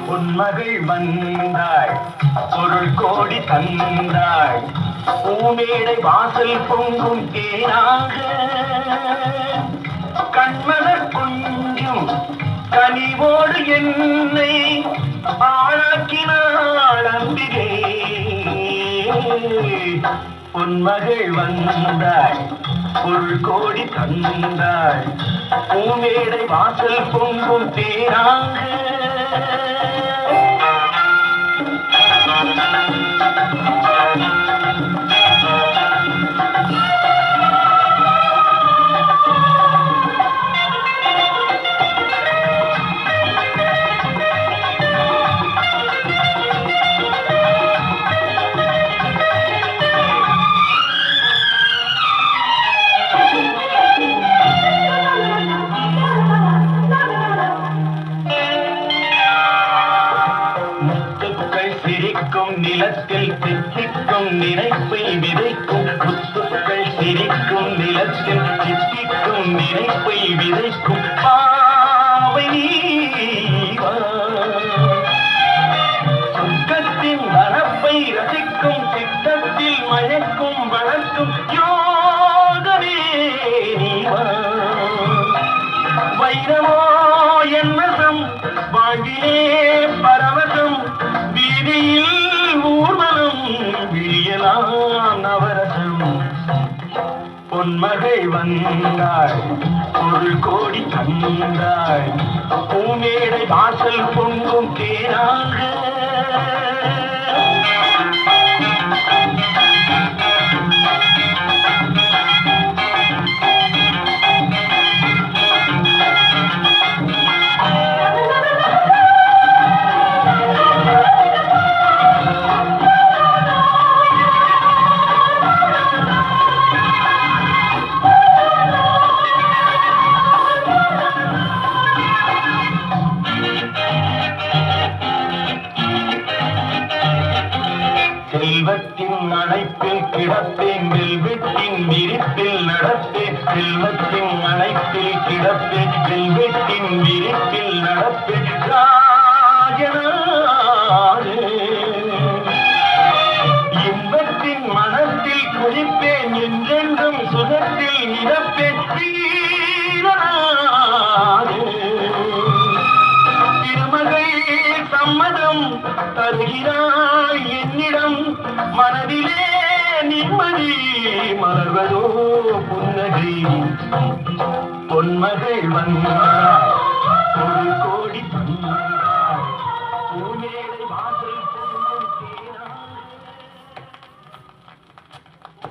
பொன்மகள் வந்தாய், பொருள் கோடி தந்தாய், பூமேடை வாசல் பொங்கும் தேனாக கண்மலர் கொஞ்சும் கனிவோடு என்னை ஆளாக்கினாள் அம்பிகே. பொன்மகள் வந்தாய், பொருள் கோடி தந்தாய், பூமேடை வாசல் பொங்கும் தேனாக நிலத்தில் சித்திக்கும் நினைப்பை விதைக்கும் முத்துக்கள் சிரிக்கும் நிலத்தில் சித்திக்கும் நினைப்பை விதைக்கும் பாவை சொர்க்கத்தின் வரப்பை ரசிக்கும் சித்தத்தில் மயக்கும் வளர்க்கும் யோகமே நீவா. வைரமோ என்னசம் வாழ்விலே பரவசம் வீதியில் ஊர்வலம் விழியலாம் நவரசம். பொன்மகள் வந்தாய், பொருள் கோடி தந்தாய், பூமேடை வாசல் பொங்கும் தேனாக செல்வத்தின் அழைப்பில் கிடப்பேன், வெல்வெட்டின் விரிப்பில் நடப்பேன். செல்வத்தின் அழைப்பில் கிடப்பேன், வெல்வெட்டின் விரிப்பில் நடப்பேன். இன்பத்தின் மனத்தில் குளிப்பேன், என்றென்றும் சுகத்தில் நிரப்பேன். திருமகள் சம்மதம் தருகிறாய் என்னிடம், மனதிலே நிம்மதி மலர்வதோ புன்னகை. பொன்மகள் வந்தாய், ஒரு கோடி தந்தாய், பூமேடை வாசல்